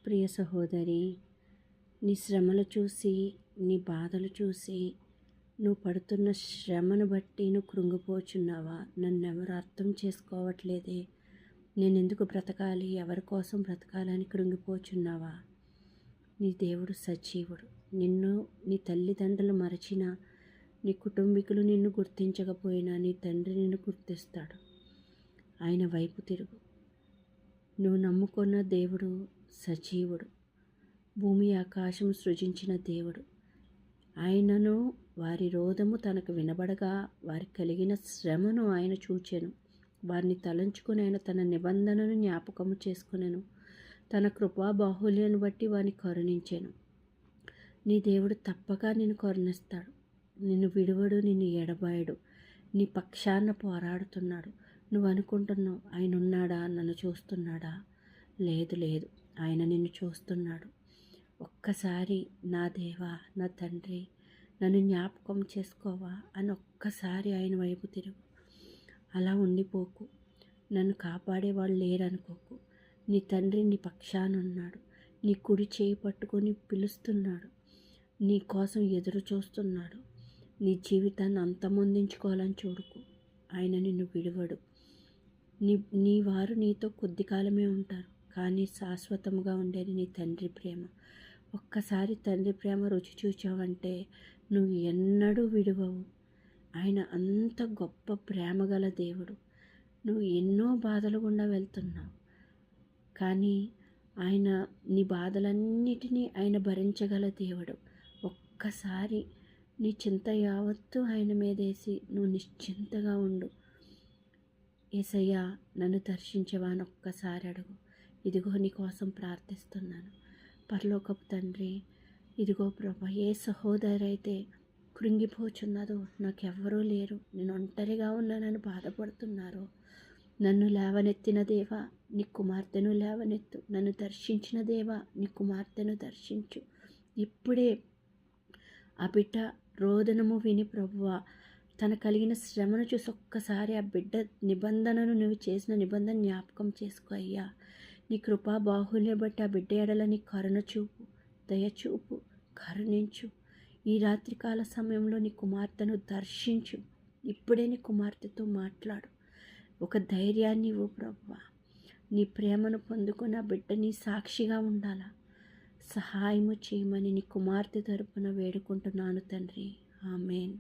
ప్రియ సహోదరి, నీ శ్రమలు చూసి, నీ బాధలు చూసి, నువ్వు పడుతున్న శ్రమను బట్టి నువ్వు కృంగిపోచున్నావా? నన్నెవరు అర్థం చేసుకోవట్లేదే, నేనెందుకు బ్రతకాలి, ఎవరి కోసం బ్రతకాలని కృంగిపోచున్నావా? నీ దేవుడు సజీవుడు. నిన్ను నీ తల్లిదండ్రులు మరచినా, నీ కుటుంబీకులు నిన్ను గుర్తించకపోయినా నీ తండ్రి నిన్ను గుర్తిస్తాడు. ఆయన వైపు తిరుగు. నువ్వు నమ్ముకున్న దేవుడు సజీవుడు. భూమి ఆకాశం సృజించిన దేవుడు. ఆయనను వారి రోదము తనకు వినబడగా వారికి కలిగిన శ్రమను ఆయన చూచెను. వారిని తలంచుకుని ఆయన తన నిబంధనను జ్ఞాపకము చేసుకునేను. తన కృపా బాహుల్యాన్ని బట్టి వారిని కరుణించెను. నీ దేవుడు తప్పక నిన్ను కరుణిస్తాడు. నిన్ను విడువడు, నిన్ను ఎడబాయడు. నీ పక్షాన పోరాడుతున్నాడు. నువ్వు అనుకుంటున్నావు, ఆయన ఉన్నాడా, నన్ను చూస్తున్నాడా? లేదు లేదు, ఆయన నిన్ను చూస్తున్నాడు. ఒక్కసారి నా దేవా, నా తండ్రి, నన్ను జ్ఞాపకం చేసుకోవా అని ఒక్కసారి ఆయన వైపు తిరుగు. అలా ఉండిపోకు. నన్ను కాపాడేవాళ్ళు లేరనుకోకు. నీ తండ్రి నీ పక్షాన ఉన్నాడు. నీ కుడి చేయి పట్టుకొని పిలుస్తున్నాడు. నీ కోసం ఎదురు చూస్తున్నాడు. నీ జీవితాన్ని అంతమొందించుకోవాలని చూడుకు. ఆయన నిన్ను విడువడు. నీ వారు నీతో కొద్ది కాలమే ఉంటారు, కానీ శాశ్వతంగా ఉండేది నీ తండ్రి ప్రేమ. ఒక్కసారి తండ్రి ప్రేమ రుచి చూచావంటే నువ్వు ఎన్నడూ విడువవు. ఆయన అంత గొప్ప ప్రేమ గల దేవుడు. నువ్వు ఎన్నో బాధలు గుండా వెళ్తున్నావు, కానీ ఆయన నీ బాధలన్నిటినీ ఆయన భరించగల దేవుడు. ఒక్కసారి నీ చింత యావత్తు ఆయన మీదేసి నువ్వు నిశ్చింతగా ఉండు. యేసయ్యా, నన్ను దర్శించవా అని ఒక్కసారి అడుగు. ఇదిగో నీ కోసం ప్రార్థిస్తున్నాను. పరలోకపు తండ్రి, ఇదిగో ప్రభా, ఏ సహోదరి అయితే కృంగిపోచున్నదో, నాకెవ్వరూ లేరు, నేను ఒంటరిగా ఉన్నానని బాధపడుతున్నారో, నన్ను లేవనెత్తిన దేవా నీ కుమార్తెను లేవనెత్తు. నన్ను దర్శించిన దేవా నీ కుమార్తెను దర్శించు. ఇప్పుడే ఆ బిడ్డ రోదనము విని ప్రభువా, తన కలిగిన శ్రమను చూసి ఒక్కసారి ఆ బిడ్డ నిబంధనను, నువ్వు చేసిన నిబంధన జ్ఞాపకం చేసుకో అయ్యా. నీ కృపా బాహుల్యం బట్టి ఆ బిడ్డ ఎడల నీ కరుణ చూపు, దయచూపు, కరుణించు. ఈ రాత్రికాల సమయంలో నీ కుమార్తెను దర్శించు. ఇప్పుడే నీ కుమార్తెతో మాట్లాడు. ఒక ధైర్యాన్ని ఇవ్వు ప్రభువా. నీ ప్రేమను పొందుకొని ఆ బిడ్డ నీ సాక్షిగా ఉండాలా. సహాయము చేయమని నీ కుమార్తె తరపున వేడుకుంటున్నాను తండ్రి. ఆమేన్.